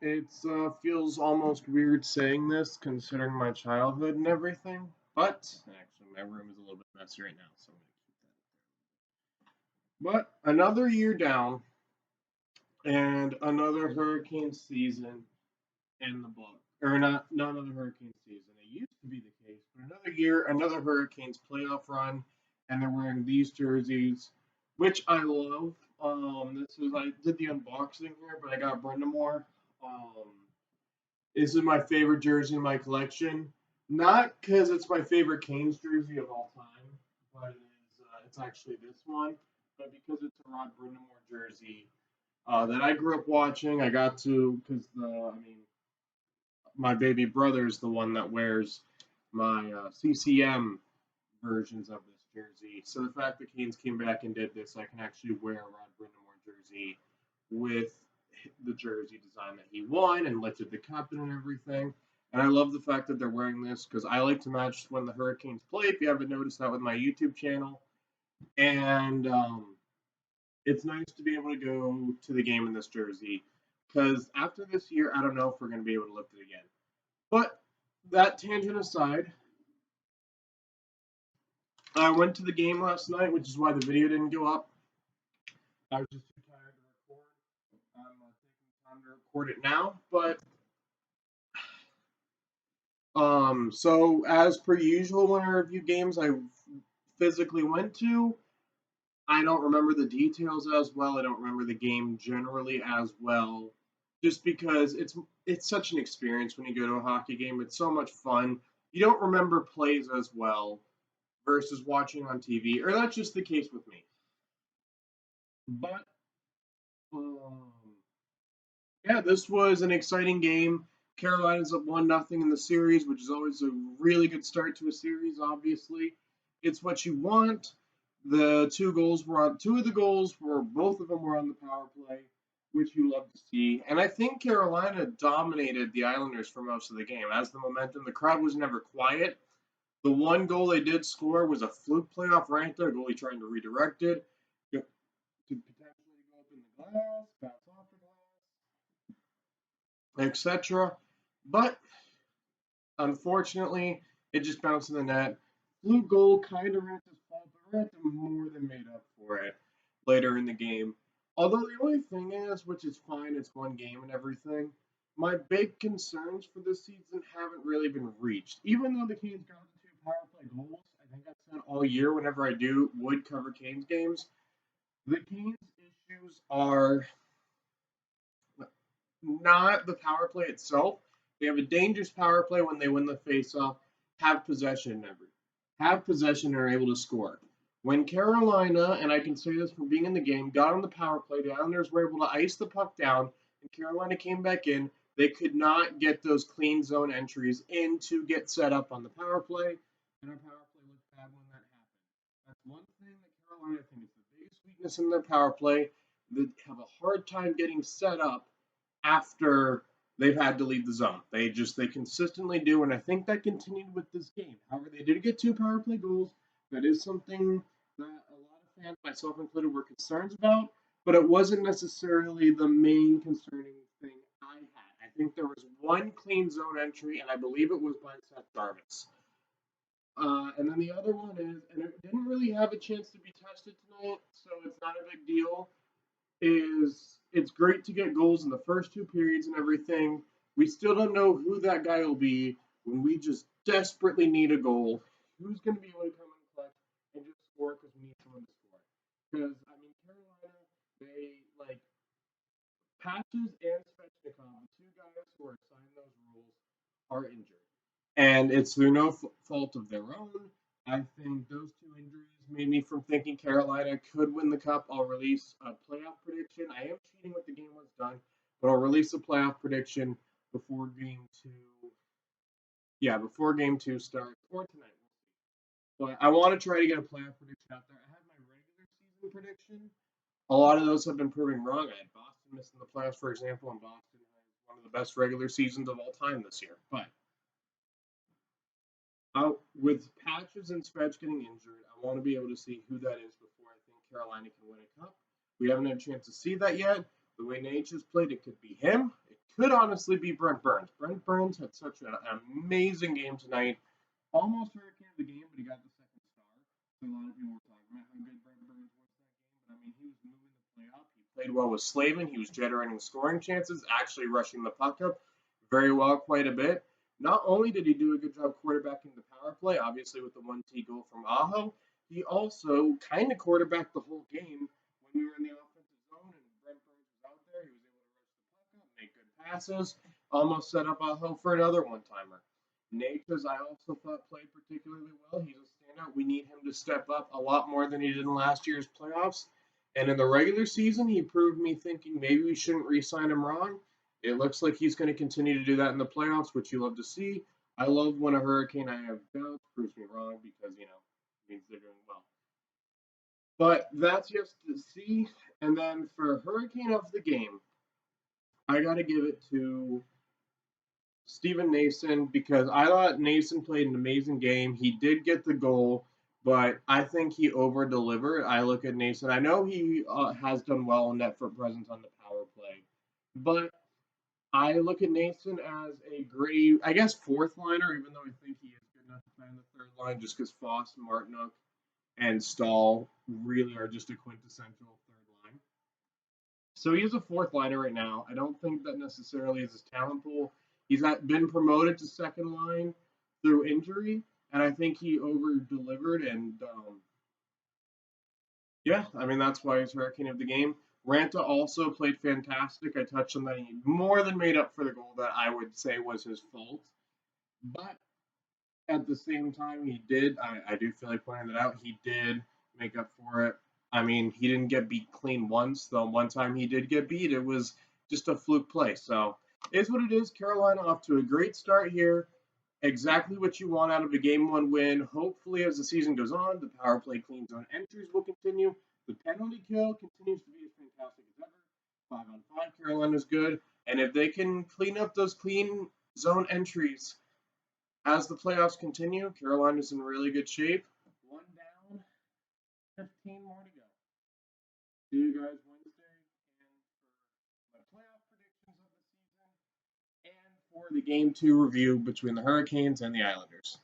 It feels almost weird saying this considering my childhood and everything, but actually my room is a little bit messy right now, so I'm gonna keep that. But another year down and another hurricane season in the book, or not another hurricane season. It used to be the case, but another year, another Hurricanes playoff run, and they're wearing these jerseys, which I love. This is I did the unboxing here, but I got Brendamore. Um, This is my favorite jersey in my collection. Not because it's my favorite Canes jersey of all time, but it's actually this one. But because it's a Rod Brindamore jersey that I grew up watching, I got to because my baby brother is the one that wears my CCM versions of this jersey. So the fact that Canes came back and did this, I can actually wear a Rod Brindamore jersey with the jersey design that he won and lifted the captain and everything. And I love the fact that they're wearing this because I like to match when the Hurricanes play. If you haven't noticed that with my YouTube channel, and it's nice to be able to go to the game in this jersey because after this year, I don't know if we're going to be able to lift it again. But that tangent aside, I went to the game last night, which is why the video didn't go up. I was just too tired to record. I'm taking time to record it now, but so as per usual, when I review games I physically went to, I don't remember the details as well. I don't remember the game generally as well, just because it's such an experience when you go to a hockey game. It's so much fun. You don't remember plays as well versus watching on TV, or that's just the case with me. But um, yeah, this was an exciting game. Carolina's up 1-0 in the series, which is always a really good start to a series, obviously. It's what you want. The two of the goals were, both of them were on the power play, which you love to see. And I think Carolina dominated the Islanders for most of the game. As the momentum, the crowd was never quiet. The one goal they did score was a fluke play off Ranta, a goalie trying to redirect it to potentially go up in the glass, bounce off the glass, etc. But unfortunately, it just bounced in the net. Blue goal kind of Ranta's fault, but Ranta more than made up for it later in the game. Although the only thing is, which is fine, it's one game and everything, my big concerns for this season haven't really been reached. Even though the Canes got the two power play goals, I think I've said all year whenever I would cover Canes games, the Canes' issues are not the power play itself. They have a dangerous power play when they win the faceoff, have possession and are able to score. When Carolina, and I can say this from being in the game, got on the power play, the Islanders were able to ice the puck down, and Carolina came back in. They could not get those clean zone entries in to get set up on the power play, and our power play looked bad when that happened. That's one thing that Carolina, I think, is the biggest weakness in their power play. They have a hard time getting set up after they've had to leave the zone. They consistently do, and I think that continued with this game. However, they did get two power play goals. That is something that a lot of fans, myself included, were concerned about, but it wasn't necessarily the main concerning thing I had. I think there was one clean zone entry, and I believe it was by Seth Jarvis. And then the other one is, and it didn't really have a chance to be tested tonight, so it's not a big deal, is it's great to get goals in the first two periods and everything. We still don't know who that guy will be when we just desperately need a goal. Who's going to be able to come in clutch and just score because we need someone to score? Because Carolina, they like Patches and Svechnikov, the two guys who are assigned those roles, are injured, and it's through no fault of their own. I think those two injuries made me from thinking Carolina could win the cup. I'll release a playoff prediction. I am cheating with the game was done, but I'll release a playoff prediction before game two. Yeah, before game two starts or tonight. But I want to try to get a playoff prediction out there. I have my regular season prediction. A lot of those have been proving wrong. I had Boston missing the playoffs, for example, and Boston has one of the best regular seasons of all time this year. But with Patches and Svech getting injured, I want to be able to see who that is before I think Carolina can win a cup. We haven't had a chance to see that yet. The way Nate has played, it could be him. It could honestly be Brent Burns. Brent Burns had such an amazing game tonight. Almost Hurricane of the game, but he got the second star. So a lot of people were talking about how good Brent Burns was that game. But I mean, he was moving the play up. He played well with Slavin. He was generating scoring chances, actually rushing the puck up very well, quite a bit. Not only did he do a good job quarterbacking the power play, obviously with the 1T goal from Aho, he also kind of quarterbacked the whole game when we were in the offensive zone and Brent Burns was out there. He was able to rush the puck up, make good passes, almost set up Aho for another one-timer. Natchez, I also thought played particularly well. He's a standout. We need him to step up a lot more than he did in last year's playoffs. And in the regular season, he proved me thinking maybe we shouldn't re-sign him wrong. It looks like he's going to continue to do that in the playoffs, which you love to see. I love when a Hurricane I have doubts proves me wrong because, it means they're doing well. But that's just to see. And then for Hurricane of the game, I got to give it to Steven Nason because I thought Nason played an amazing game. He did get the goal, but I think he over delivered. I look at Nason. I know he has done well in net for presence on the power play, but I look at Nason as a great, I guess, fourth liner, even though I think he is good enough to play on the third line just because Foss, Martinook, and Stahl really are just a quintessential third line. So he is a fourth liner right now. I don't think that necessarily is his talent pool. He's not been promoted to second line through injury, and I think he over delivered. And yeah, I mean that's why he's Hurricane of the game. Ranta also played fantastic. I touched on that. He more than made up for the goal that I would say was his fault. But at the same time, he did. I do feel like pointing that out. He did make up for it. I mean, he didn't get beat clean once. The one time he did get beat, it was just a fluke play. So it's what it is. Carolina off to a great start here. Exactly what you want out of a game one win. Hopefully, as the season goes on, the power play clean zone entries will continue. The penalty kill continues to be as fantastic as ever. 5-on-5, Carolina's good. And if they can clean up those clean zone entries, as the playoffs continue, Carolina's in really good shape. 1 down, 15 more to go. See you guys Wednesday and for my playoff predictions of the season and for the game 2 review between the Hurricanes and the Islanders.